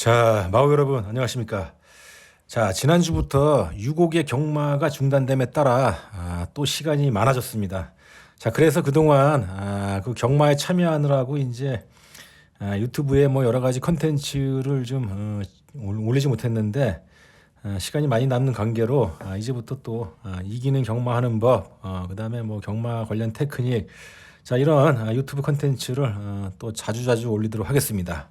자, 마오 여러분, 안녕하십니까? 자, 지난주부터 유곡의 경마가 중단됨에 따라 또 시간이 많아졌습니다. 자, 그래서 그동안 그 경마에 참여하느라고 이제 유튜브에 뭐 여러 가지 컨텐츠를 좀 올리지 못했는데 시간이 많이 남는 관계로 이제부터 또 이기는 경마하는 법, 그다음에 뭐 경마 관련 테크닉, 자, 이런 유튜브 컨텐츠를 또 자주자주 올리도록 하겠습니다.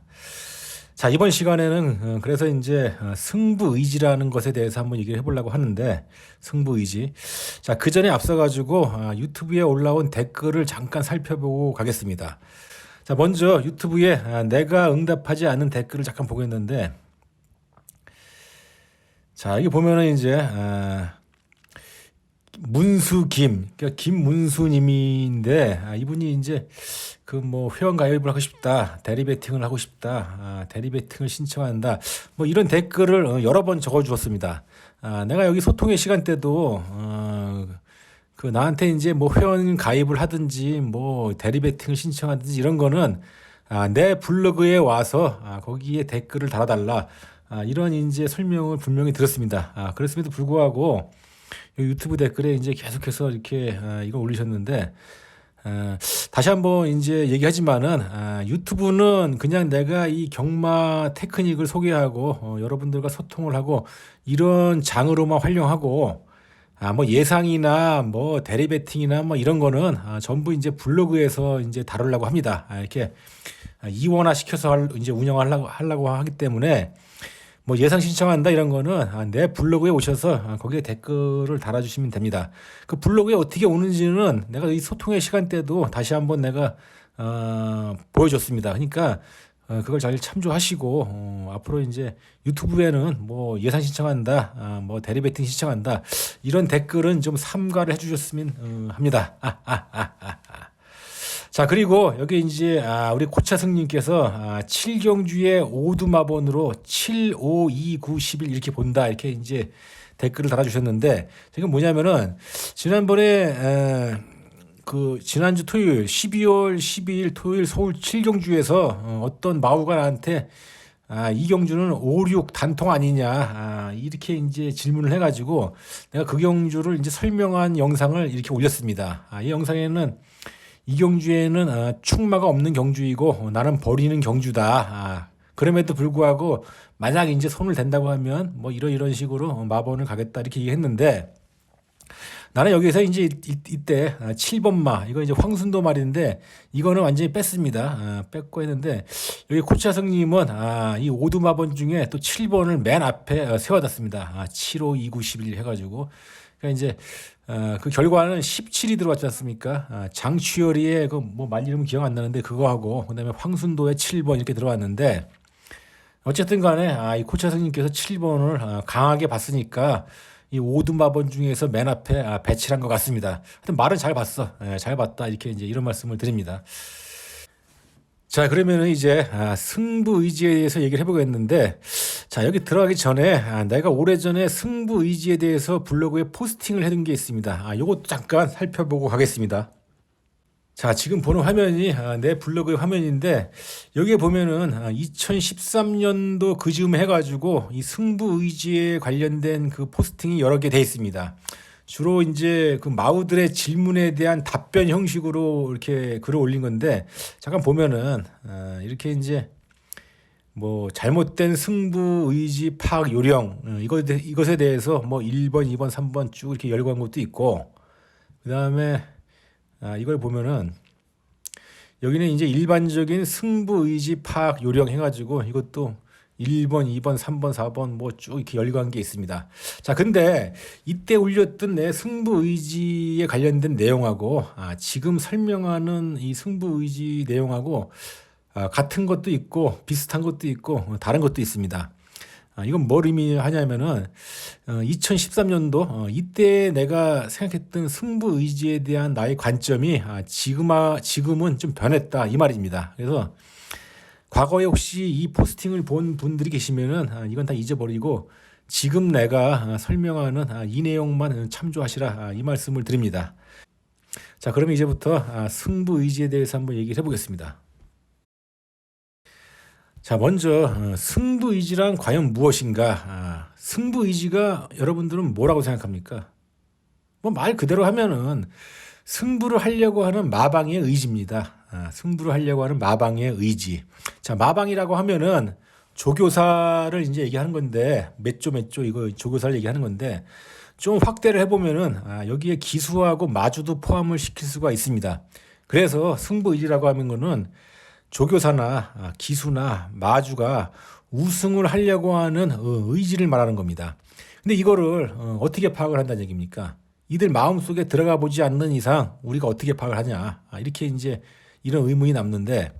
자, 이번 시간에는 그래서 이제 승부 의지라는 것에 대해서 한번 얘기를 해보려고 하는데, 승부 의지. 자, 그 전에 앞서가지고 유튜브에 올라온 댓글을 잠깐 살펴보고 가겠습니다. 자, 먼저 유튜브에 내가 응답하지 않은 댓글을 잠깐 보겠는데, 자, 여기 보면은 이제 문수김, 그러니까 김문수님인데 이분이 이제 그 뭐 회원 가입을 하고 싶다, 대리 베팅을 하고 싶다, 대리 베팅을 신청한다, 뭐 이런 댓글을 여러 번 적어주었습니다. 내가 여기 소통의 시간대도 그 나한테 이제 뭐 회원 가입을 하든지 뭐 대리 베팅을 신청하든지 이런 거는 내 블로그에 와서 거기에 댓글을 달아달라, 이런 이제 설명을 분명히 들었습니다. 그랬음에도 불구하고 유튜브 댓글에 이제 계속해서 이렇게 이거 올리셨는데, 다시 한번 이제 얘기하지만은 유튜브는 그냥 내가 이 경마 테크닉을 소개하고 여러분들과 소통을 하고 이런 장으로만 활용하고, 뭐 예상이나 뭐 대리 베팅이나 뭐 이런 거는 전부 이제 블로그에서 이제 다루려고 합니다. 이렇게 이원화 시켜서 이제 운영하려고 하기 때문에, 뭐 예상 신청한다 이런 거는 내 블로그에 오셔서 거기에 댓글을 달아주시면 됩니다. 그 블로그에 어떻게 오는지는 내가 이 소통의 시간대도 다시 한번 내가 보여줬습니다. 그러니까 그걸 잘 참조하시고 앞으로 이제 유튜브에는 뭐 예상 신청한다, 뭐 대리 베팅 신청한다, 이런 댓글은 좀 삼가를 해주셨으면 합니다. 자, 그리고 여기 이제 우리 고차승님께서 7경주의 오두마번으로 7, 5, 2, 9, 11 이렇게 본다, 이렇게 이제 댓글을 달아주셨는데, 지금 뭐냐면은 지난번에 그 지난주 토요일 12월 12일 토요일 서울 7경주에서 어떤 마우가 나한테 이 경주는 5, 6 단통 아니냐, 이렇게 이제 질문을 해가지고 내가 그 경주를 이제 설명한 영상을 이렇게 올렸습니다. 이 영상에는 이 경주에는 충마가 없는 경주이고 나는 버리는 경주다. 그럼에도 불구하고 만약 이제 손을 댄다고 하면 뭐 이런 식으로 마번을 가겠다 이렇게 얘기했는데, 나는 여기서 이제 이때 7번 마, 이거 이제 황순도 말인데 이거는 완전히 뺐습니다. 뺐고 했는데, 여기 고차성님은 이 오두마번 중에 또 7번을 맨 앞에 세워놨습니다. 7, 5, 2, 9, 11 해가지고. 그러니까 이제 그 결과는 17이 들어왔지 않습니까? 장취열이의 그 뭐 말 이름은 기억 안 나는데 그거하고 그다음에 황순도의 7번 이렇게 들어왔는데, 어쨌든 간에 이 코차성님께서 7번을 강하게 봤으니까 이 오두마번 중에서 맨 앞에 배치한 것 같습니다. 하여튼 말은 잘 봤어. 잘 봤다, 이렇게 이제 이런 말씀을 드립니다. 자, 그러면은 이제 승부 의지에 대해서 얘기를 해보겠는데, 자, 여기 들어가기 전에 내가 오래전에 승부 의지에 대해서 블로그에 포스팅을 해둔 게 있습니다. 요것도 잠깐 살펴보고 가겠습니다. 자, 지금 보는 화면이 내 블로그의 화면인데, 여기에 보면은 2013년도 그즈음 해가지고 이 승부 의지에 관련된 그 포스팅이 여러 개 돼 있습니다. 주로 이제 그 마우들의 질문에 대한 답변 형식으로 이렇게 글을 올린 건데, 잠깐 보면은 이렇게 이제 뭐 잘못된 승부 의지 파악 요령, 이것에 대해서 뭐 1번, 2번, 3번 쭉 이렇게 열거한 것도 있고, 그다음에 이걸 보면은 여기는 이제 일반적인 승부 의지 파악 요령 해가지고 이것도 1번, 2번, 3번, 4번 뭐 쭉 이렇게 열거한 게 있습니다. 자, 근데 이때 올렸던 내 승부 의지에 관련된 내용하고 지금 설명하는 이 승부 의지 내용하고 같은 것도 있고 비슷한 것도 있고 다른 것도 있습니다. 이건 뭘 의미하냐면은 2013년도 이때 내가 생각했던 승부 의지에 대한 나의 관점이 지금은 좀 변했다, 이 말입니다. 그래서 과거에 혹시 이 포스팅을 본 분들이 계시면은 이건 다 잊어버리고 지금 내가 설명하는 이 내용만 참조하시라, 이 말씀을 드립니다. 자, 그러면 이제부터 승부 의지에 대해서 한번 얘기를 해보겠습니다. 자, 먼저 승부의지란 과연 무엇인가? 승부의지가 여러분들은 뭐라고 생각합니까? 뭐 말 그대로 하면은 승부를 하려고 하는 마방의 의지입니다. 승부를 하려고 하는 마방의 의지. 자, 마방이라고 하면은 조교사를 이제 얘기하는 건데 몇 조 이거 조교사를 얘기하는 건데 좀 확대를 해보면은 여기에 기수하고 마주도 포함을 시킬 수가 있습니다. 그래서 승부의지라고 하는 거는 조교사나 기수나 마주가 우승을 하려고 하는 의지를 말하는 겁니다. 근데 이거를 어떻게 파악을 한다는 얘기입니까? 이들 마음속에 들어가 보지 않는 이상 우리가 어떻게 파악을 하냐. 이렇게 이제 이런 의문이 남는데,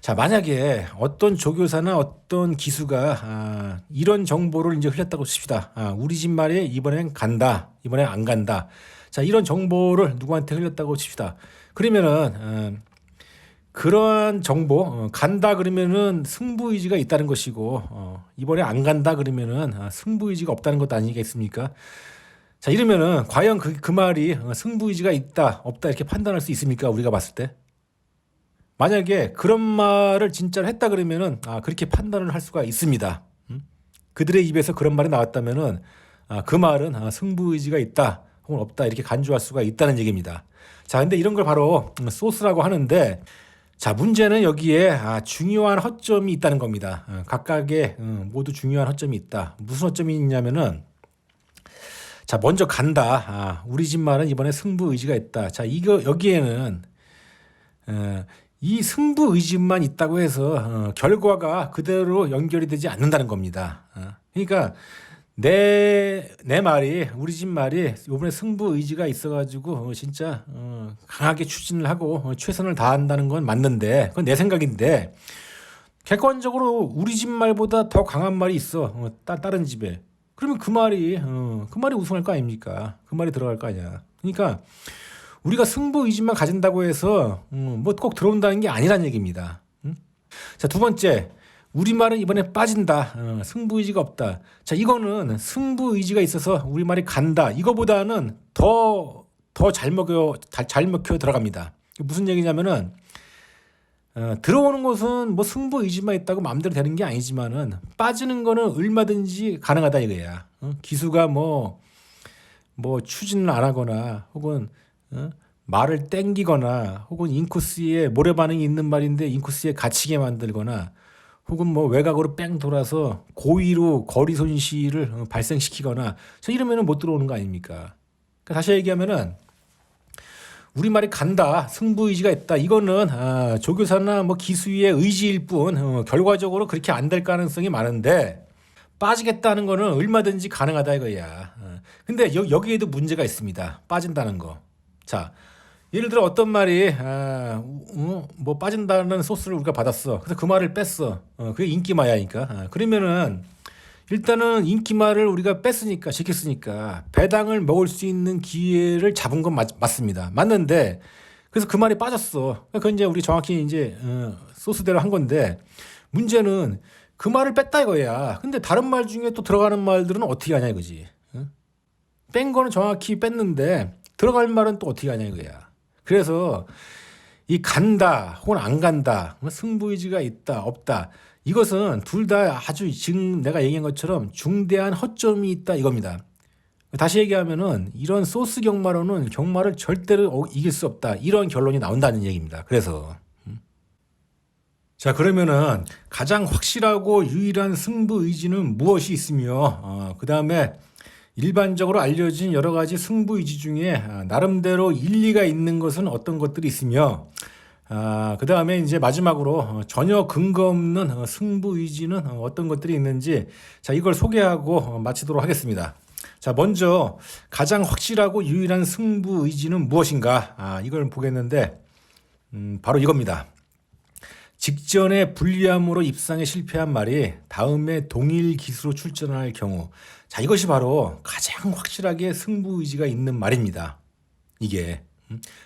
자, 만약에 어떤 조교사나 어떤 기수가 이런 정보를 이제 흘렸다고 칩시다. 우리 집 말에 이번엔 간다, 이번엔 안 간다. 자, 이런 정보를 누구한테 흘렸다고 칩시다. 그러면은 그러한 정보 간다 그러면은 승부의지가 있다는 것이고 이번에 안 간다 그러면은 승부의지가 없다는 것 아니겠습니까? 자, 이러면은 과연 그 말이 승부의지가 있다 없다 이렇게 판단할 수 있습니까? 우리가 봤을 때 만약에 그런 말을 진짜로 했다 그러면은 그렇게 판단을 할 수가 있습니다. 그들의 입에서 그런 말이 나왔다면은 그 말은 승부의지가 있다 혹은 없다 이렇게 간주할 수가 있다는 얘기입니다. 자, 근데 이런 걸 바로 소스라고 하는데, 자, 문제는 여기에 중요한 허점이 있다는 겁니다. 각각의 모두 중요한 허점이 있다. 무슨 허점이 있냐면은, 자, 먼저 간다. 우리 집 말은 이번에 승부 의지가 있다. 자, 이거 여기에는 이 승부 의지만 있다고 해서 결과가 그대로 연결이 되지 않는다는 겁니다. 그러니까 내 말이 우리 집 말이 이번에 승부 의지가 있어가지고 진짜 강하게 추진을 하고 최선을 다한다는 건 맞는데 그건 내 생각인데 객관적으로 우리 집 말보다 더 강한 말이 있어 다른 집에 그러면 그 말이 우승할 거 아닙니까? 그 말이 들어갈 거 아니야. 그러니까 우리가 승부 의지만 가진다고 해서 뭐 꼭 들어온다는 게 아니란 얘기입니다. 자, 두 번째. 우리말은 이번에 빠진다. 승부의지가 없다. 자, 이거는 승부의지가 있어서 우리말이 간다. 이거보다는 더 잘 먹혀 들어갑니다. 무슨 얘기냐면은 들어오는 것은 뭐 승부의지만 있다고 마음대로 되는 게 아니지만은 빠지는 거는 얼마든지 가능하다 이거야. 기수가 뭐 추진을 안 하거나 혹은 말을 땡기거나 혹은 인코스에 모래 반응이 있는 말인데 인코스에 갇히게 만들거나 혹은 뭐 외곽으로 뺑 돌아서 고의로 거리 손실을 발생시키거나 저 이러면은 못 들어오는 거 아닙니까? 그러니까 다시 얘기하면은 우리 말이 간다, 승부의지가 있다. 이거는 조교사나 뭐 기수의 의지일 뿐 결과적으로 그렇게 안 될 가능성이 많은데 빠지겠다는 거는 얼마든지 가능하다 이거야. 근데 여기에도 문제가 있습니다. 빠진다는 거. 자. 예를 들어 어떤 말이 뭐 빠진다는 소스를 우리가 받았어. 그래서 그 말을 뺐어. 그게 인기마야니까. 그러면은 일단은 인기마를 우리가 뺐으니까 지켰으니까 배당을 먹을 수 있는 기회를 잡은 건 맞습니다. 맞는데 그래서 그 말이 빠졌어. 그건 이제 우리 정확히 이제 소스대로 한 건데 문제는 그 말을 뺐다 이거야. 근데 다른 말 중에 또 들어가는 말들은 어떻게 하냐 이거지. 뺀 거는 정확히 뺐는데 들어갈 말은 또 어떻게 하냐 이거야. 그래서 이 간다 혹은 안 간다 승부의지가 있다 없다 이것은 둘 다 아주 지금 내가 얘기한 것처럼 중대한 허점이 있다 이겁니다. 다시 얘기하면은 이런 소스 경마로는 경마를 절대로 이길 수 없다 이런 결론이 나온다는 얘기입니다. 그래서 자, 그러면은 가장 확실하고 유일한 승부의지는 무엇이 있으며 그 다음에 일반적으로 알려진 여러 가지 승부의지 중에 나름대로 일리가 있는 것은 어떤 것들이 있으며 그 다음에 이제 마지막으로 전혀 근거 없는 승부의지는 어떤 것들이 있는지 자 이걸 소개하고 마치도록 하겠습니다. 자, 먼저 가장 확실하고 유일한 승부의지는 무엇인가 이걸 보겠는데 바로 이겁니다. 직전에 불리함으로 입상에 실패한 말이 다음에 동일 기수로 출전할 경우 자 이것이 바로 가장 확실하게 승부의지가 있는 말입니다. 이게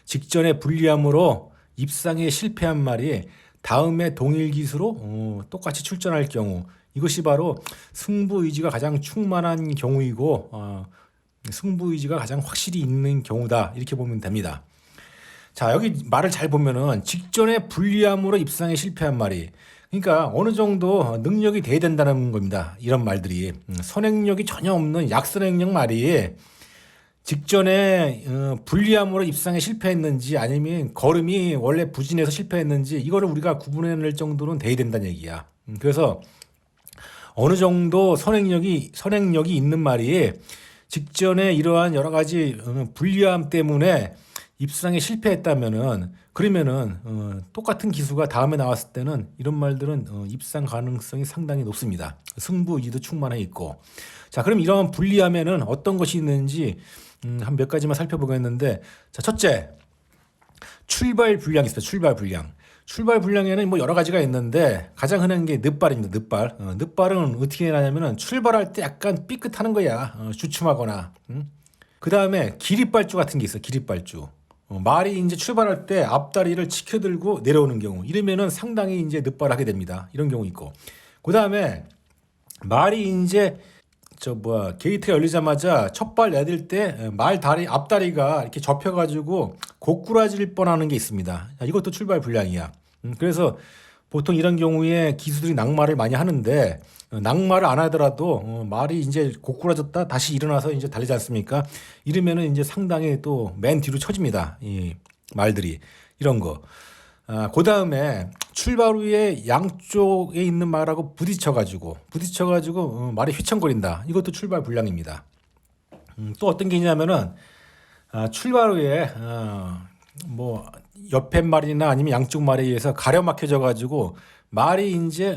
직전에 불리함으로 입상에 실패한 말이 다음에 동일 기수로 똑같이 출전할 경우 이것이 바로 승부의지가 가장 충만한 경우이고 승부의지가 가장 확실히 있는 경우다 이렇게 보면 됩니다. 자, 여기 말을 잘 보면은 직전에 불리함으로 입상에 실패한 말이 그러니까 어느 정도 능력이 돼야 된다는 겁니다. 이런 말들이 선행력이 전혀 없는 약선행력 말이 직전에 불리함으로 입상에 실패했는지 아니면 걸음이 원래 부진해서 실패했는지 이거를 우리가 구분해낼 정도는 돼야 된다는 얘기야. 그래서 어느 정도 선행력이 있는 말이 직전에 이러한 여러 가지 불리함 때문에 입상에 실패했다면은 그러면은 똑같은 기수가 다음에 나왔을 때는 이런 말들은 입상 가능성이 상당히 높습니다. 승부 의지도 충만해 있고. 자, 그럼 이런 불리함에는 어떤 것이 있는지 한 몇 가지만 살펴보겠는데, 자, 첫째, 출발 불량이 있습니다. 출발 불량. 출발 불량에는 뭐 여러 가지가 있는데 가장 흔한 게 늑발입니다. 늑발. 늑발은 어떻게 하냐면은 출발할 때 약간 삐끗하는 거야. 주춤하거나. 그 다음에 기립발주 같은 게 있어. 기립발주. 말이 이제 출발할 때 앞다리를 치켜들고 내려오는 경우. 이러면은 상당히 이제 늑발하게 됩니다. 이런 경우 있고. 그 다음에 말이 이제 게이트가 열리자마자 첫 발 내딜 때 말 다리 앞다리가 이렇게 접혀가지고 고꾸라질 뻔하는 게 있습니다. 이것도 출발 불량이야. 그래서 보통 이런 경우에 기수들이 낙마를 많이 하는데 낙마를 안 하더라도 말이 이제 고꾸라졌다 다시 일어나서 이제 달리지 않습니까? 이러면은 이제 상당히 또 맨 뒤로 쳐집니다. 이 말들이 이런 거. 그 다음에 출발 후에 양쪽에 있는 말하고 부딪혀가지고 말이 휘청거린다. 이것도 출발 불량입니다. 또 어떤 게 있냐면은 출발 후에 뭐 옆에 말이나 아니면 양쪽 말에 의해서 가려막혀져가지고 말이 이제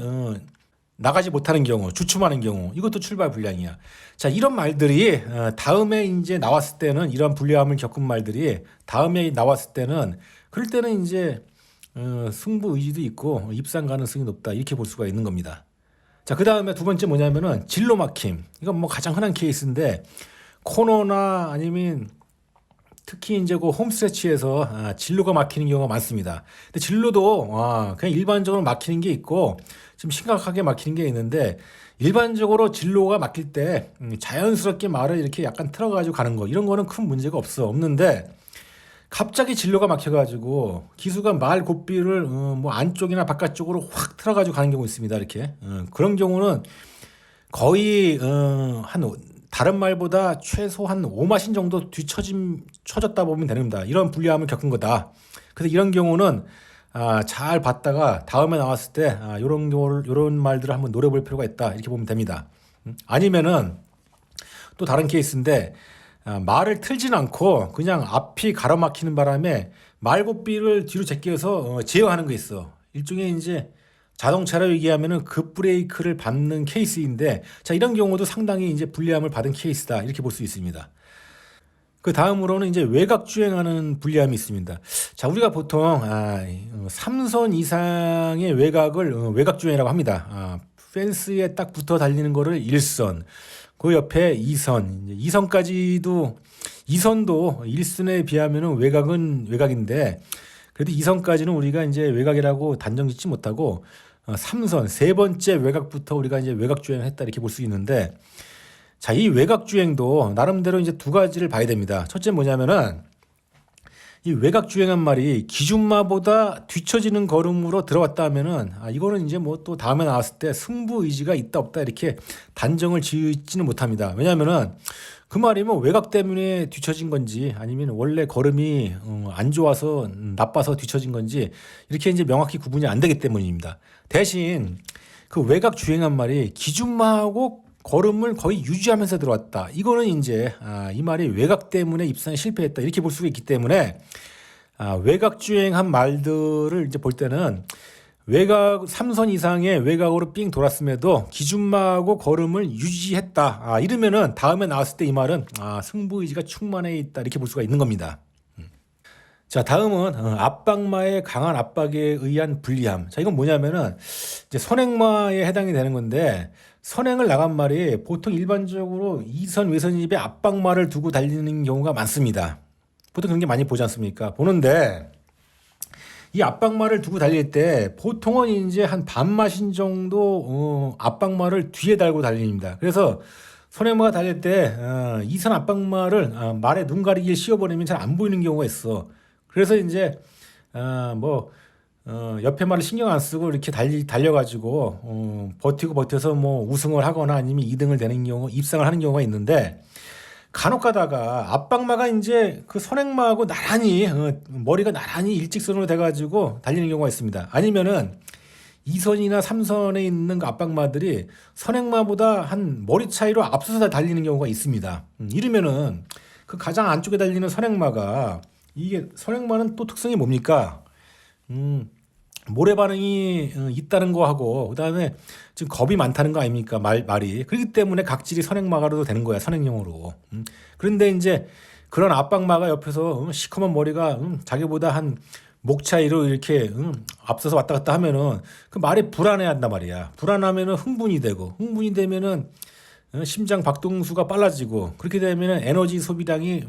나가지 못하는 경우, 주춤하는 경우, 이것도 출발 불량이야. 자, 이런 말들이 다음에 이제 나왔을 때는 이런 불리함을 겪은 말들이 다음에 나왔을 때는 그럴 때는 이제 승부 의지도 있고 입상 가능성이 높다 이렇게 볼 수가 있는 겁니다. 자, 그 다음에 두 번째 뭐냐면은 진로 막힘. 이건 뭐 가장 흔한 케이스인데 코너나 아니면 특히 이제 그 홈스트레치에서 진로가 막히는 경우가 많습니다. 근데 진로도 그냥 일반적으로 막히는 게 있고 좀 심각하게 막히는 게 있는데 일반적으로 진로가 막힐 때 자연스럽게 말을 이렇게 약간 틀어가지고 가는 거 이런 거는 큰 문제가 없는데 갑자기 진로가 막혀가지고 기수가 말 고삐를 뭐 안쪽이나 바깥쪽으로 확 틀어가지고 가는 경우 있습니다. 이렇게 그런 경우는 거의 다른 말보다 최소 한 5마신 정도 쳐졌다 보면 됩니다. 이런 불리함을 겪은 거다. 그래서 이런 경우는 잘 봤다가 다음에 나왔을 때 이런 말들을 한번 노려볼 필요가 있다. 이렇게 보면 됩니다. 아니면은 또 다른 케이스인데 말을 틀진 않고 그냥 앞이 가로막히는 바람에 말고삐를 뒤로 제껴서 제어하는 거 있어. 일종의 이제 자동차로 얘기하면은 급브레이크를 밟는 케이스인데 자, 이런 경우도 상당히 이제 불리함을 받은 케이스다. 이렇게 볼 수 있습니다. 그 다음으로는 이제 외곽 주행하는 불리함이 있습니다. 자, 우리가 보통 3선 이상의 외곽을 외곽 주행이라고 합니다. 펜스에 딱 붙어 달리는 거를 1선, 그 옆에 2선, 2선까지도 2선도 1선에 비하면은 외곽은 외곽인데 그래도 2선까지는 우리가 이제 외곽이라고 단정짓지 못하고 3선 세 번째 외곽부터 우리가 이제 외곽 주행을 했다 이렇게 볼 수 있는데 자, 이 외곽 주행도 나름대로 이제 두 가지를 봐야 됩니다. 첫째 뭐냐면은 이 외곽 주행한 말이 기준마보다 뒤처지는 걸음으로 들어왔다 하면은 이거는 이제 뭐 또 다음에 나왔을 때 승부 의지가 있다 없다 이렇게 단정을 짓지는 못합니다. 왜냐하면은 그 말이 뭐 외곽 때문에 뒤처진 건지 아니면 원래 걸음이 안 좋아서 나빠서 뒤처진 건지 이렇게 이제 명확히 구분이 안 되기 때문입니다. 대신 그 외곽 주행한 말이 기준마하고 걸음을 거의 유지하면서 들어왔다. 이거는 이제 이 말이 외곽 때문에 입상에 실패했다 이렇게 볼 수가 있기 때문에 외곽 주행한 말들을 이제 볼 때는 외곽 3선 이상의 외곽으로 삥 돌았음에도 기준마하고 걸음을 유지했다. 이러면은 다음에 나왔을 때 이 말은 승부 의지가 충만해 있다 이렇게 볼 수가 있는 겁니다. 자, 다음은 압박마의 강한 압박에 의한 불리함. 자, 이건 뭐냐면은 이제 선행마에 해당이 되는 건데 선행을 나간 말이 보통 일반적으로 2선 외선입에 압박마를 두고 달리는 경우가 많습니다. 보통 그런 게 많이 보지 않습니까? 보는데 이 압박마를 두고 달릴 때 보통은 이제 한 반마신 정도 압박마를 뒤에 달고 달립니다. 그래서 선행마가 달릴 때 2선 압박마를 말에 눈 가리기에 씌워버리면 잘 안 보이는 경우가 있어. 그래서 이제 뭐 옆에 말을 신경 안 쓰고 이렇게 달려가지고 버티고 버텨서 뭐 우승을 하거나 아니면 2등을 되는 경우, 입상을 하는 경우가 있는데 간혹 가다가 앞방마가 이제 그 선행마하고 나란히 머리가 나란히 일직선으로 돼가지고 달리는 경우가 있습니다. 아니면은 2선이나 3선에 있는 그 앞방마들이 선행마보다 한 머리 차이로 앞서서 달리는 경우가 있습니다. 이러면은 그 가장 안쪽에 달리는 선행마가 이게 선행마는 또 특성이 뭡니까? 모래 반응이 있다는 거하고 그다음에 지금 겁이 많다는 거 아닙니까? 말이. 그렇기 때문에 각질이 선행마가로 되는 거야. 선행용으로. 그런데 이제 그런 압박마가 옆에서 시커먼 머리가 자기보다 한 목 차이로 이렇게 앞서서 왔다 갔다 하면은 그 말이 불안해한단 말이야. 불안하면은 흥분이 되고 흥분이 되면은 심장 박동수가 빨라지고 그렇게 되면은 에너지 소비량이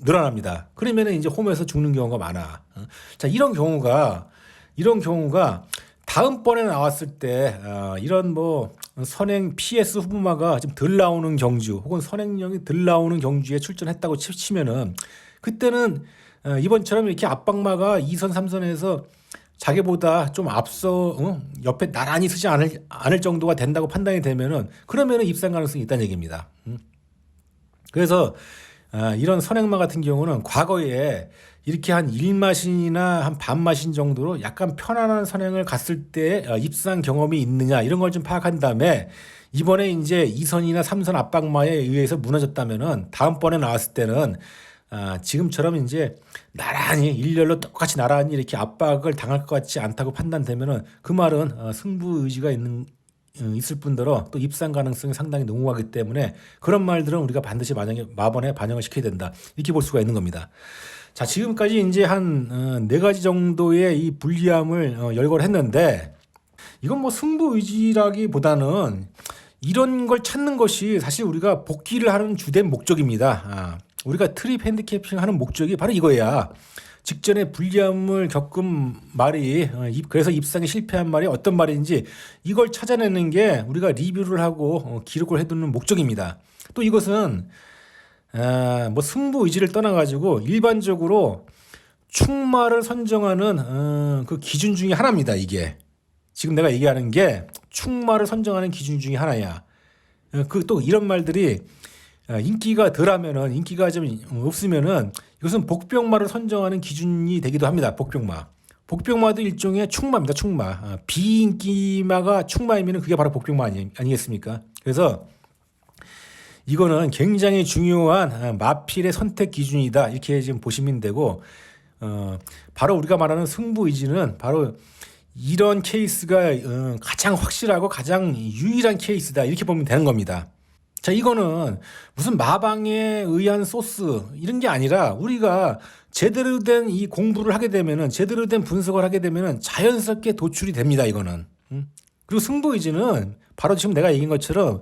늘어납니다. 그러면은 이제 홈에서 죽는 경우가 많아. 자, 이런 경우가 다음번에 나왔을 때 이런 뭐 선행 PS 후보마가 좀 덜 나오는 경주 혹은 선행력이 덜 나오는 경주에 출전했다고 치면은 그때는 이번처럼 이렇게 앞방마가 2선 3선에서 자기보다 좀 앞서 옆에 나란히 서지 않을 정도가 된다고 판단이 되면은 그러면은 입상 가능성이 있다는 얘기입니다. 그래서 이런 선행마 같은 경우는 과거에 이렇게 한 1마신이나 한 반마신 정도로 약간 편안한 선행을 갔을 때 입상 경험이 있느냐 이런 걸 좀 파악한 다음에 이번에 이제 2선이나 3선 압박마에 의해서 무너졌다면은 다음번에 나왔을 때는 지금처럼 이제 나란히 일렬로 똑같이 나란히 이렇게 압박을 당할 것 같지 않다고 판단되면은 그 말은 승부 의지가 있을 뿐더러 또 입상 가능성이 상당히 농후하기 때문에 그런 말들은 우리가 반드시 마번에 반영을 시켜야 된다 이렇게 볼 수가 있는 겁니다. 자, 지금까지 이제 한 네 가지 정도의 이 불리함을 열거했는데 이건 뭐 승부 의지라기보다는 이런 걸 찾는 것이 사실 우리가 복귀를 하는 주된 목적입니다. 우리가 트립 핸디캐핑 하는 목적이 바로 이거야. 직전에 불리함을 겪은 말이 그래서 입상에 실패한 말이 어떤 말인지 이걸 찾아내는 게 우리가 리뷰를 하고 기록을 해두는 목적입니다. 또 이것은 뭐 승부 의지를 떠나가지고 일반적으로 충마를 선정하는 그 기준 중에 하나입니다. 이게 지금 내가 얘기하는 게 충마를 선정하는 기준 중에 하나야. 그 또 이런 말들이 인기가 덜하면은 인기가 좀 없으면은 이것은 복병마를 선정하는 기준이 되기도 합니다. 복병마도 일종의 충마입니다. 충마. 비인기마가 충마이면은 그게 바로 복병마 아니겠습니까? 그래서 이거는 굉장히 중요한 마필의 선택 기준이다 이렇게 지금 보시면 되고 바로 우리가 말하는 승부 의지는 바로 이런 케이스가 가장 확실하고 가장 유일한 케이스다 이렇게 보면 되는 겁니다. 자, 이거는 무슨 마방에 의한 소스 이런 게 아니라 우리가 제대로 된 이 공부를 하게 되면은 제대로 된 분석을 하게 되면은 자연스럽게 도출이 됩니다. 이거는. 그리고 승부 의지는 바로 지금 내가 얘기한 것처럼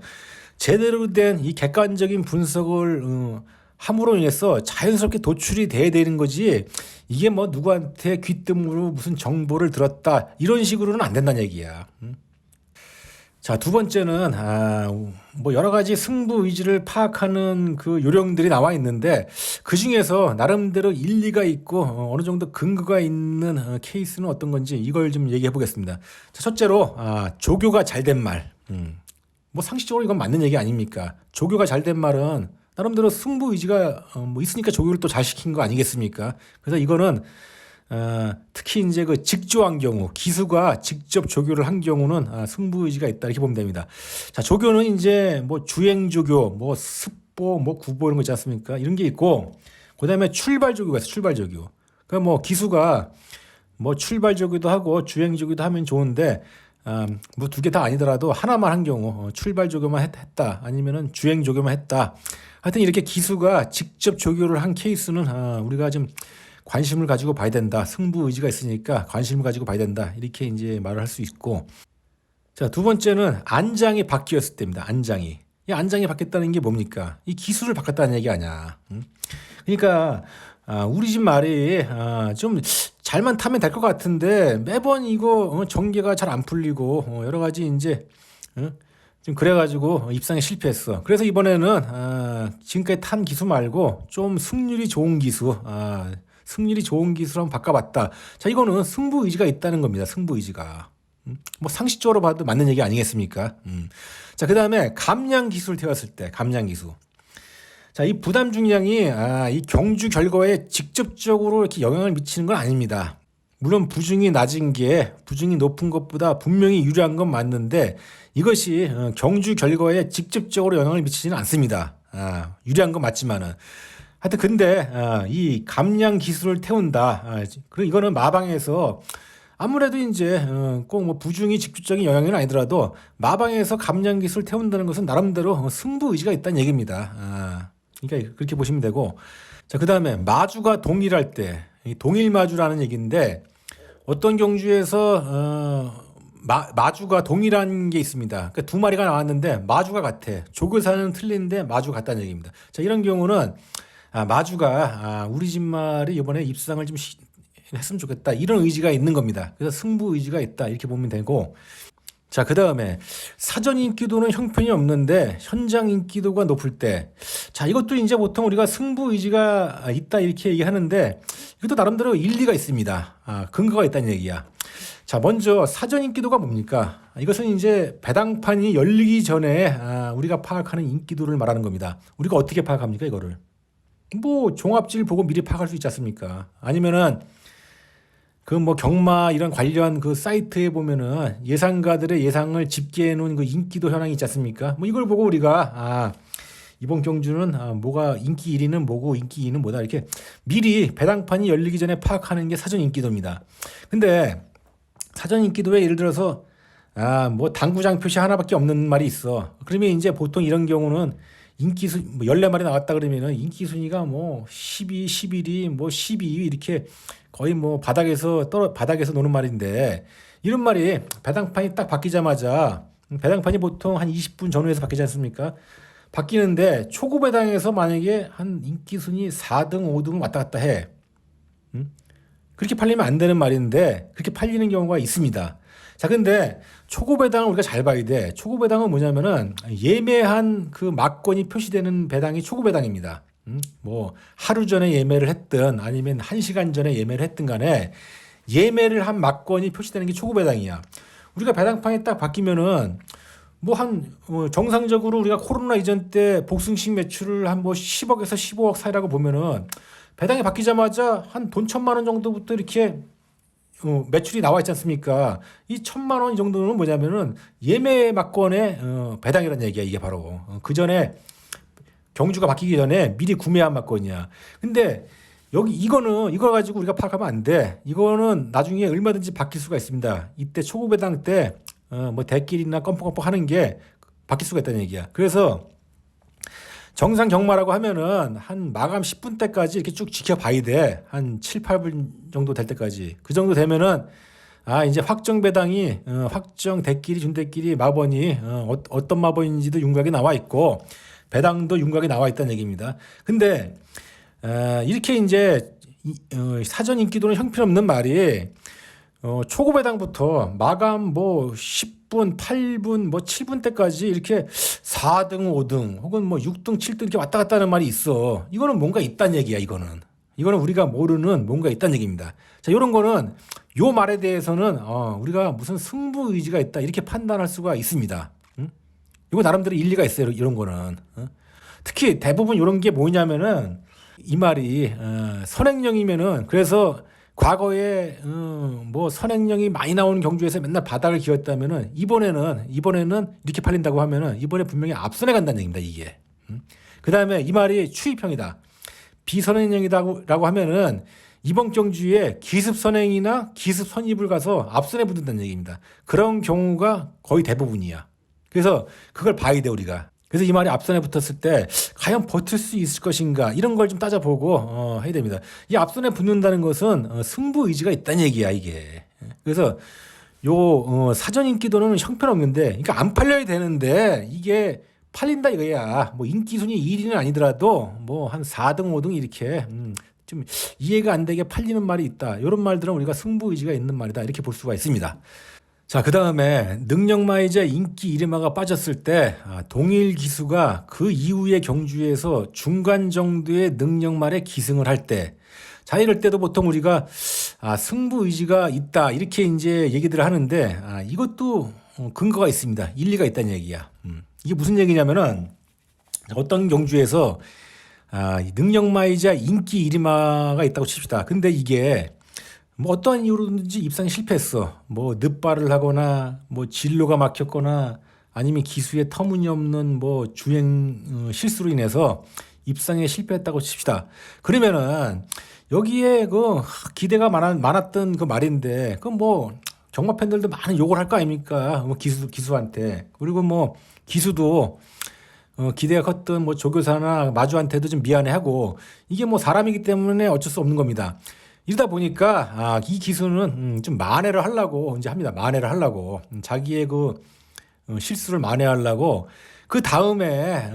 제대로 된 이 객관적인 분석을 함으로 인해서 자연스럽게 도출이 돼야 되는 거지 이게 뭐 누구한테 귀뜸으로 무슨 정보를 들었다 이런 식으로는 안 된다는 얘기야. 자, 두 번째는 뭐 여러 가지 승부 의지를 파악하는 그 요령들이 나와 있는데 그 중에서 나름대로 일리가 있고 어느 정도 근거가 있는 케이스는 어떤 건지 이걸 좀 얘기해 보겠습니다. 자, 첫째로 조교가 잘 된 말. 뭐 상식적으로 이건 맞는 얘기 아닙니까? 조교가 잘 된 말은 나름대로 승부 의지가 뭐 있으니까 조교를 또 잘 시킨 거 아니겠습니까? 그래서 이거는 특히 이제 그 직조한 경우 기수가 직접 조교를 한 경우는 승부 의지가 있다 이렇게 보면 됩니다. 자, 조교는 이제 뭐 주행 조교, 뭐 습보, 뭐 구보 이런 거 있지 않습니까? 이런 게 있고 그다음에 출발 조교가 있어. 출발 조교. 그러니까 뭐 기수가 뭐 출발 조교도 하고 주행 조교도 하면 좋은데 뭐 두 개 다 아니더라도 하나만 한 경우 출발 조교만 했다 아니면은 주행 조교만 했다. 하여튼 이렇게 기수가 직접 조교를 한 케이스는 우리가 좀 관심을 가지고 봐야 된다. 승부 의지가 있으니까 관심을 가지고 봐야 된다. 이렇게 이제 말을 할 수 있고. 자, 두 번째는 안장이 바뀌었을 때입니다. 안장이. 이 안장이 바뀌었다는 게 뭡니까? 이 기술을 바꿨다는 얘기 아니야. 그러니까 우리 집 말이 좀 잘만 타면 될 것 같은데 매번 이거 전개가 잘 안 풀리고 여러 가지 이제 좀 그래가지고 입상에 실패했어. 그래서 이번에는 지금까지 탄 기수 말고 좀 승률이 좋은 기수 승률이 좋은 기수로 한번 바꿔봤다. 자, 이거는 승부 의지가 있다는 겁니다. 승부 의지가. 뭐 상식적으로 봐도 맞는 얘기 아니겠습니까? 자, 그 다음에 감량 기수를 태웠을 때, 감량 기수. 자, 이 부담 중량이 이 경주 결과에 직접적으로 이렇게 영향을 미치는 건 아닙니다. 물론 부중이 낮은 게 부중이 높은 것보다 분명히 유리한 건 맞는데 이것이 경주 결과에 직접적으로 영향을 미치지는 않습니다. 유리한 건 맞지만은 하여튼 근데 이 감량 기술을 태운다. 그리고 이거는 마방에서 아무래도 이제 꼭 뭐 부중이 직접적인 영향은 아니더라도 마방에서 감량 기술을 태운다는 것은 나름대로 승부 의지가 있다는 얘기입니다. 그러니까 그렇게 보시면 되고 자, 그다음에 마주가 동일할 때 동일 마주라는 얘기인데 어떤 경주에서 마주가 동일한 게 있습니다. 그러니까 두 마리가 나왔는데 마주가 같아. 조교사는 틀린데 마주가 같다는 얘기입니다. 자, 이런 경우는 마주가 우리 집 말이 이번에 입상을 좀 했으면 좋겠다. 이런 의지가 있는 겁니다. 그래서 승부 의지가 있다. 이렇게 보면 되고 자, 그 다음에 사전 인기도는 형편이 없는데 현장 인기도가 높을 때 자, 이것도 이제 보통 우리가 승부 의지가 있다 이렇게 얘기하는데 이것도 나름대로 일리가 있습니다. 근거가 있다는 얘기야. 자, 먼저 사전 인기도가 뭡니까? 이것은 이제 배당판이 열리기 전에 우리가 파악하는 인기도를 말하는 겁니다. 우리가 어떻게 파악합니까, 이거를? 뭐 종합질 보고 미리 파악할 수 있지 않습니까? 아니면은 그 뭐 경마 이런 관련 그 사이트에 보면은 예상가들의 예상을 집계해 놓은 그 인기도 현황이 있지 않습니까? 뭐 이걸 보고 우리가 이번 경주는 뭐가 인기 1위는 뭐고 인기 2위는 뭐다 이렇게 미리 배당판이 열리기 전에 파악하는 게 사전 인기도입니다. 근데 사전 인기도에 예를 들어서 뭐 당구장 표시 하나밖에 없는 말이 있어. 그러면 이제 보통 이런 경우는 인기순 뭐 14마리 나왔다 그러면은 인기 순위가 뭐 12, 11위, 뭐 12위 이렇게 거의 뭐 바닥에서 노는 말인데 이런 말이 배당판이 딱 바뀌자마자 배당판이 보통 한 20분 전후에서 바뀌지 않습니까? 바뀌는데 초고 배당에서 만약에 한 인기 순위 4등, 5등 왔다 갔다 해. 그렇게 팔리면 안 되는 말인데 그렇게 팔리는 경우가 있습니다. 자, 근데 초고 배당을 우리가 잘 봐야 돼. 초고 배당은 뭐냐면은 예매한 그 막건이 표시되는 배당이 초고 배당입니다. 뭐 하루 전에 예매를 했든 아니면 1시간 전에 예매를 했든 간에 예매를 한 막건이 표시되는 게 초고 배당이야. 우리가 배당판이 딱 바뀌면은 뭐 정상적으로 우리가 코로나 이전 때 복승식 매출을 한 뭐 10억에서 15억 사이라고 보면은 배당이 바뀌자마자 한 돈 1,000만 원 정도부터 이렇게 매출이 나와 있지 않습니까? 이 1,000만 원 이 정도는 뭐냐면은 예매 막건의 배당이라는 얘기야. 이게 바로 그 전에 경주가 바뀌기 전에 미리 구매한 막건이야. 근데 이거 가지고 우리가 파악하면 안 돼. 이거는 나중에 얼마든지 바뀔 수가 있습니다. 이때 초고 배당 때 뭐 대길이나 껌뻑껌뻑 하는 게 바뀔 수가 있다는 얘기야. 그래서 정상 경마라고 하면은 한 마감 10분 때까지 이렇게 쭉 지켜봐야 돼. 한 7, 8분 정도 될 때까지. 그 정도 되면은 이제 확정 배당이 확정 대끼리 준대끼리 마번이 어떤 마번인지도 윤곽에 나와 있고 배당도 윤곽에 나와 있다는 얘기입니다. 근데 이렇게 이제 사전 인기도는 형편없는 말이 초고 배당부터 마감 뭐 10분, 8분, 뭐 7분 때까지 이렇게 4등, 5등 혹은 뭐 6등, 7등 이렇게 왔다 갔다 하는 말이 있어. 이거는 뭔가 있다는 얘기야, 이거는. 이거는 우리가 모르는 뭔가 있다는 얘기입니다. 자, 이런 거는 요 말에 대해서는 우리가 무슨 승부 의지가 있다 이렇게 판단할 수가 있습니다. 이거 나름대로 일리가 있어요, 이런 거는. 특히 대부분 이런 게 뭐냐면은 이 말이 선행령이면은 그래서 과거에 뭐 선행령이 많이 나오는 경주에서 맨날 바닥을 기었다면은 이번에는 이렇게 팔린다고 하면은 이번에 분명히 앞선에 간다는 얘기입니다, 이게. 그다음에 이 말이 추이평이다. 비선행령이라고 하면은 이번 경주에 기습 선행이나 기습 선입을 가서 앞선에 붙는다는 얘기입니다. 그런 경우가 거의 대부분이야. 그래서 그걸 봐야 돼, 우리가. 그래서 이 말이 앞선에 붙었을 때 과연 버틸 수 있을 것인가 이런 걸 좀 따져보고 해야 됩니다. 이 앞선에 붙는다는 것은 승부 의지가 있다는 얘기야, 이게. 그래서 요 사전 인기도는 형편없는데 그러니까 안 팔려야 되는데 이게 팔린다 이거야. 뭐 인기 순위 1위는 아니더라도 뭐 한 4등, 5등 이렇게 좀 이해가 안 되게 팔리는 말이 있다. 이런 말들은 우리가 승부 의지가 있는 말이다. 이렇게 볼 수가 있습니다. 자, 그 다음에 능력마이제 인기 1위마가 빠졌을 때 동일 기수가 그 이후의 경주에서 중간 정도의 능력말에 기승을 할 때 자, 이럴 때도 보통 우리가 승부 의지가 있다 이렇게 이제 얘기들을 하는데 이것도 근거가 있습니다. 일리가 있다는 얘기야. 이게 무슨 얘기냐면은 어떤 경주에서 이 능력마이자 인기 이리마가 있다고 칩시다. 근데 이게 뭐 어떠한 이유로든지 입상에 실패했어. 뭐 늦발을 하거나 뭐 진로가 막혔거나 아니면 기수의 터무니없는 뭐 주행 실수로 인해서 입상에 실패했다고 칩시다. 그러면은 여기에 그 기대가 많았던 그 말인데 그 뭐 정마 팬들도 많은 욕을 할 거 아닙니까? 뭐 기수한테. 그리고 뭐 기수도 기대가 컸던 뭐 조교사나 마주한테도 좀 미안해하고 이게 뭐 사람이기 때문에 어쩔 수 없는 겁니다. 이러다 보니까 이 기수는 좀 만회를 하려고 이제 합니다. 만회를 하려고 자기의 그 실수를 만회하려고 그 다음에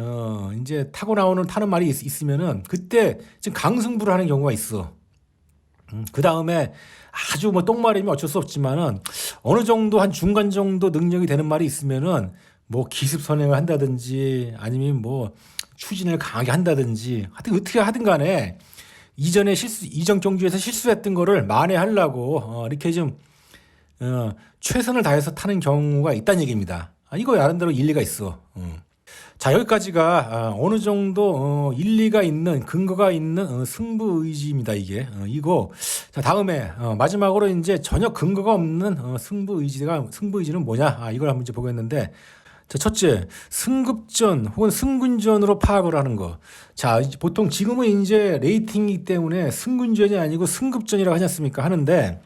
이제 타고 나오는 타는 말이 있으면은 그때 지금 강승부를 하는 경우가 있어. 그 다음에 아주 뭐 똥말이면 어쩔 수 없지만은 어느 정도 한 중간 정도 능력이 되는 말이 있으면은 뭐 기습 선행을 한다든지 아니면 뭐 추진을 강하게 한다든지 하여튼 어떻게 하든 간에 이전 경주에서 실수했던 거를 만회하려고 이렇게 좀 최선을 다해서 타는 경우가 있다는 얘기입니다. 이거 나름대로 일리가 있어. 자, 여기까지가 어느 정도 일리가 있는 근거가 있는 승부 의지입니다. 이게 이거. 자, 다음에 마지막으로 이제 전혀 근거가 없는 승부 의지는 뭐냐? 이걸 한번 이제 보겠는데. 자, 첫째, 승급전 혹은 승군전으로 파악을 하는 거. 자, 보통 지금은 이제 레이팅이기 때문에 승군전이 아니고 승급전이라고 하지 않습니까? 하는데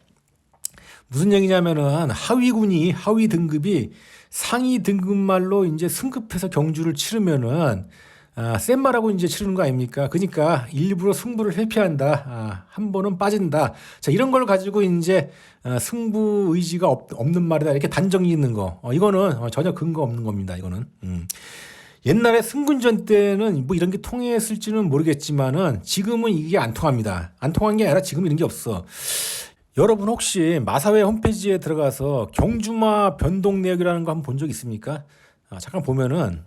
무슨 얘기냐면은 하위 등급이 상위 등급말로 이제 승급해서 경주를 치르면은 센 말하고 이제 치르는 거 아닙니까? 그러니까 일부러 승부를 회피한다. 한 번은 빠진다. 자, 이런 걸 가지고 이제 승부 의지가 없는 말이다. 이렇게 단정이 있는 거. 이거는 전혀 근거 없는 겁니다. 이거는. 옛날에 승군전 때는 뭐 이런 게 통했을지는 모르겠지만은 지금은 이게 안 통합니다. 안 통한 게 아니라 지금 이런 게 없어. 여러분 혹시 마사회 홈페이지에 들어가서 경주마 변동 내역이라는 거 한번 본 적 있습니까? 잠깐 보면은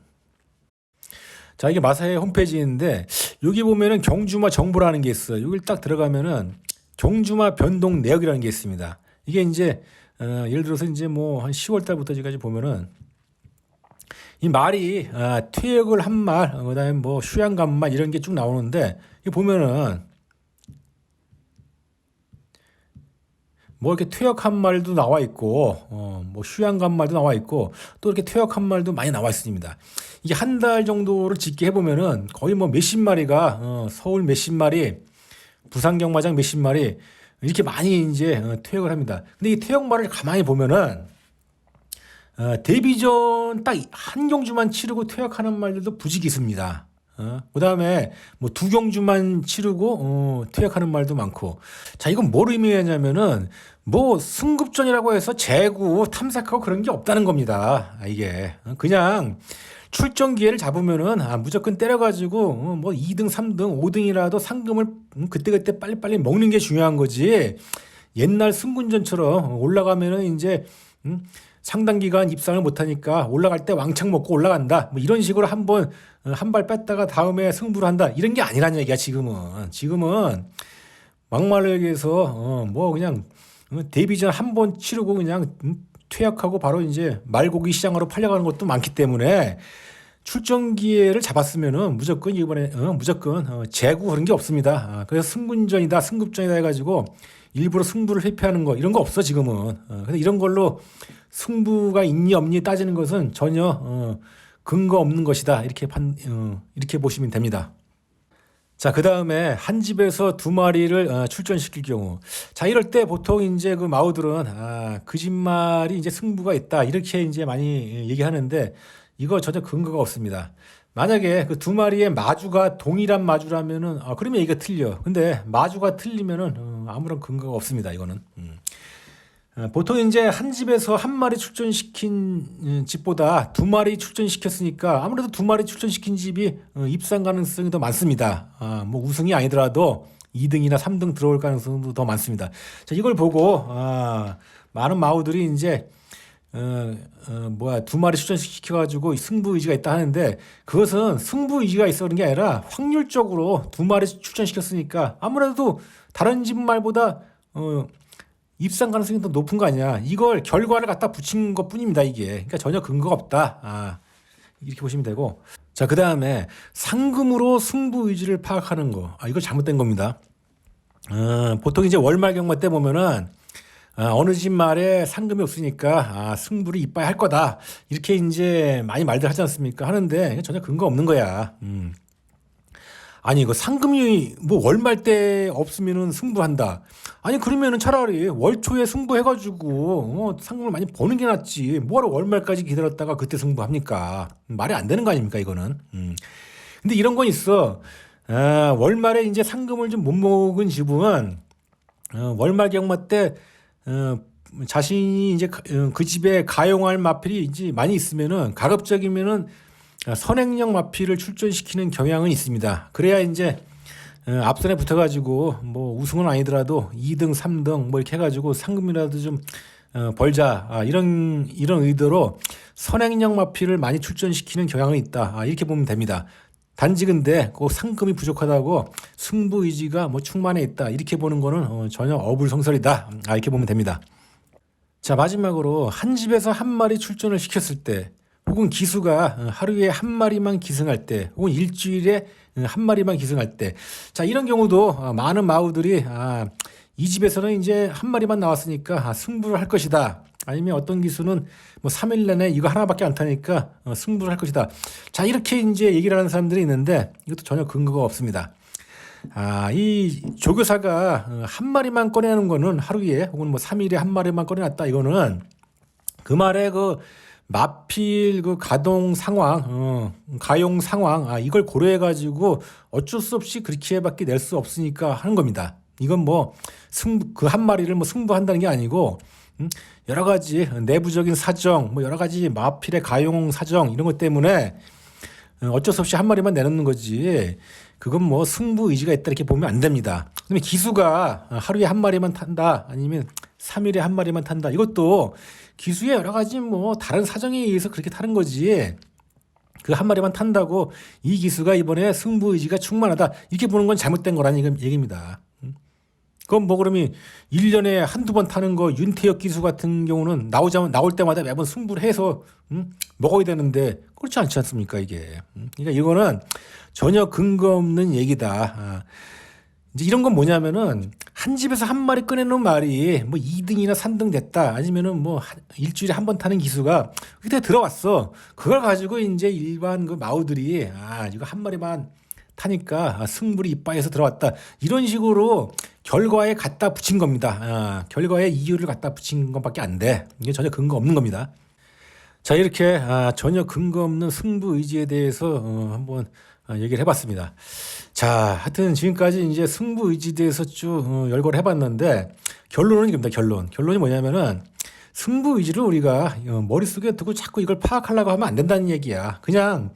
자, 이게 마사회 홈페이지인데 여기 보면은 경주마 정보라는 게 있어요. 여기를 딱 들어가면은 경주마 변동 내역이라는 게 있습니다. 이게 이제 예를 들어서 이제 뭐 한 10월 달부터 지금까지 보면은 이 말이 퇴역을 한 말, 그다음에 뭐 휴양간 말 이런 게 쭉 나오는데 이 보면은 뭐 이렇게 퇴역한 말도 나와 있고, 뭐 휴양간 말도 나와 있고, 또 이렇게 퇴역한 말도 많이 나와 있습니다. 이게 한 달 정도를 짓게 해보면은 거의 뭐 몇십 마리가, 서울 몇십 마리, 부산 경마장 몇십 마리, 이렇게 많이 이제 퇴역을 합니다. 근데 이 퇴역 말을 가만히 보면은, 데뷔전 딱 한 경주만 치르고 퇴역하는 말들도 부지기 있습니다. 그 다음에 뭐 두 경주만 치르고 퇴역하는 말도 많고. 자, 이건 뭘 의미하냐면은 뭐 승급전이라고 해서 재구 탐색하고 그런 게 없다는 겁니다. 이게 그냥 출전 기회를 잡으면은 무조건 때려가지고 뭐 2등, 3등, 5등이라도 상금을 그때그때 빨리빨리 먹는 게 중요한 거지. 옛날 승군전처럼 올라가면은 이제 상당 기간 입상을 못하니까 올라갈 때 왕창 먹고 올라간다. 뭐 이런 식으로 한 발 뺐다가 다음에 승부를 한다. 이런 게 아니라는 얘기야, 지금은 막말로 얘기해서, 뭐 그냥 데뷔전 한 번 치르고 그냥 퇴역하고 바로 이제 말고기 시장으로 팔려가는 것도 많기 때문에 출전 기회를 잡았으면은 무조건 이번에, 무조건 재구 그런 게 없습니다. 그래서 승군전이다, 승급전이다 해가지고 일부러 승부를 회피하는 거 이런 거 없어, 지금은. 근데 이런 걸로 승부가 있니 없니 따지는 것은 전혀 근거 없는 것이다. 이렇게 보시면 됩니다. 자, 그 다음에 한 집에서 두 마리를 출전시킬 경우. 자, 이럴 때 보통 이제 그 마우들은 그 집 말이 이제 승부가 있다. 이렇게 이제 많이 얘기하는데 이거 전혀 근거가 없습니다. 만약에 그 두 마리의 마주가 동일한 마주라면은 그러면 얘기가 틀려. 근데 마주가 틀리면은 아무런 근거가 없습니다. 이거는. 보통 이제 한 집에서 한 마리 출전시킨 집보다 두 마리 출전시켰으니까 아무래도 두 마리 출전시킨 집이 입상 가능성이 더 많습니다. 뭐 우승이 아니더라도 2등이나 3등 들어올 가능성도 더 많습니다. 자, 이걸 보고 많은 마우들이 이제 두 마리 출전시켜가지고 승부 의지가 있다 하는데 그것은 승부 의지가 있어 그런 게 아니라 확률적으로 두 마리 출전시켰으니까 아무래도 다른 집 말보다 입상 가능성이 더 높은 거 아니야. 이걸 결과를 갖다 붙인 것 뿐입니다, 이게. 그러니까 전혀 근거가 없다. 이렇게 보시면 되고. 자, 그 다음에 상금으로 승부 의지를 파악하는 거. 이거 잘못된 겁니다. 보통 이제 월말 경마 때 보면은 어느 집 말에 상금이 없으니까 승부를 이빠이 할 거다. 이렇게 이제 많이 말들 하지 않습니까? 하는데 전혀 근거 없는 거야. 아니 이거 상금이 뭐 월말 때 없으면은 승부한다. 아니 그러면은 차라리 월초에 승부해가지고 상금을 많이 버는 게 낫지. 뭐하러 월말까지 기다렸다가 그때 승부합니까? 말이 안 되는 거 아닙니까 이거는. 근데 이런 건 있어. 월말에 이제 상금을 좀 못 먹은 집은 월말 경마 때 자신이 이제 그 집에 가용할 마필이 이제 많이 있으면은 가급적이면은 선행력 마필을 출전시키는 경향은 있습니다. 그래야 이제 앞선에 붙어가지고 뭐 우승은 아니더라도 2등, 3등 뭐 이렇게 해가지고 상금이라도 좀 벌자 이런 의도로 선행력 마필을 많이 출전시키는 경향은 있다. 이렇게 보면 됩니다. 단지 근데 그 상금이 부족하다고 승부 의지가 뭐 충만해 있다 이렇게 보는 거는 전혀 어불성설이다. 이렇게 보면 됩니다. 자 마지막으로 한 집에서 한 마리 출전을 시켰을 때 혹은 기수가 하루에 한 마리만 기승할 때 혹은 일주일에 한 마리만 기승할 때 자 이런 경우도 많은 마우들이 이 집에서는 이제 한 마리만 나왔으니까 승부를 할 것이다. 아니면 어떤 기수는 뭐 3일 내내 이거 하나밖에 안 타니까 승부를 할 것이다. 자 이렇게 이제 얘기를 하는 사람들이 있는데 이것도 전혀 근거가 없습니다. 이 조교사가 한 마리만 꺼내는 거는 하루에 혹은 뭐 3일에 한 마리만 꺼내놨다. 이거는 그 말에 그 마필 그 가동 상황, 가용 상황, 이걸 고려해 가지고 어쩔 수 없이 그렇게밖에 낼 수 없으니까 하는 겁니다. 이건 뭐 그 한 마리를 뭐 승부한다는 게 아니고 여러 가지 내부적인 사정, 뭐 여러 가지 마필의 가용 사정 이런 것 때문에 어쩔 수 없이 한 마리만 내놓는 거지. 그건 뭐 승부 의지가 있다 이렇게 보면 안 됩니다. 그다음에 기수가 하루에 한 마리만 탄다, 아니면 3일에 한 마리만 탄다. 이것도 기수의 여러 가지 뭐 다른 사정에 의해서 그렇게 타는 거지. 그 한 마리만 탄다고 이 기수가 이번에 승부 의지가 충만하다 이렇게 보는 건 잘못된 거라는 얘기입니다. 그건 뭐 그러면 1년에 한두 번 타는 거 윤태혁 기수 같은 경우는 나올 때마다 매번 승부를 해서 먹어야 되는데 그렇지 않지 않습니까 이게. 그러니까 이거는 전혀 근거 없는 얘기다. 이제 이런 건 뭐냐면은 한 집에서 한 마리 꺼내놓은 말이 뭐 2등이나 3등 됐다 아니면은 뭐 일주일에 한 번 타는 기수가 그때 들어왔어. 그걸 가지고 이제 일반 그 마우들이 이거 한 마리만 타니까 승부를 이빠해서 들어왔다 이런 식으로 결과에 갖다 붙인 겁니다. 결과에 이유를 갖다 붙인 것밖에 안 돼. 이게 전혀 근거 없는 겁니다. 자 이렇게 전혀 근거 없는 승부 의지에 대해서 한번 얘기를 해봤습니다. 자 하여튼 지금까지 이제 승부 의지에 대해서 쭉 열거를 해봤는데 결론은 이겁니다. 결론이 뭐냐면은 승부 의지를 우리가 머릿속에 두고 자꾸 이걸 파악하려고 하면 안 된다는 얘기야. 그냥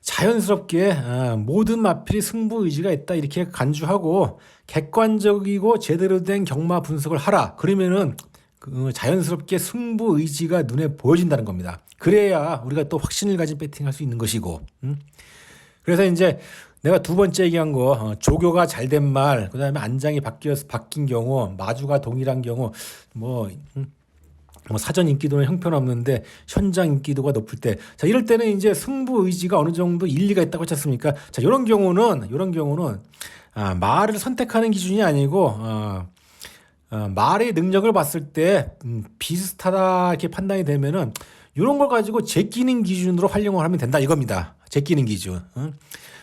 자연스럽게 모든 마필이 승부 의지가 있다 이렇게 간주하고 객관적이고 제대로 된 경마 분석을 하라. 그러면은 자연스럽게 승부 의지가 눈에 보여진다는 겁니다. 그래야 우리가 또 확신을 가진 배팅할 수 있는 것이고. 그래서 이제 내가 두 번째 얘기한 거 조교가 잘된 말, 그다음에 안장이 바뀐 경우, 마주가 동일한 경우, 뭐 사전 인기도는 형편없는데 현장 인기도가 높을 때, 자 이럴 때는 이제 승부 의지가 어느 정도 일리가 있다고 했지 않습니까? 자 이런 경우는 말을 선택하는 기준이 아니고 말의 능력을 봤을 때 비슷하다 이렇게 판단이 되면은 이런 걸 가지고 제끼는 기준으로 활용을 하면 된다 이겁니다. 제끼는 기준.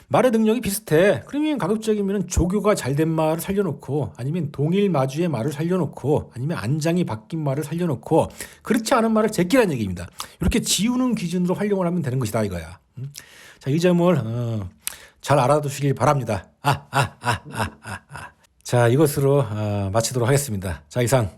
말의 능력이 비슷해. 그러면 가급적이면 조교가 잘된 말을 살려놓고 아니면 동일 마주의 말을 살려놓고 아니면 안장이 바뀐 말을 살려놓고 그렇지 않은 말을 제끼라는 얘기입니다. 이렇게 지우는 기준으로 활용을 하면 되는 것이다 이거야. 자, 이 점을 잘 알아두시길 바랍니다. 자, 이것으로 마치도록 하겠습니다. 자, 이상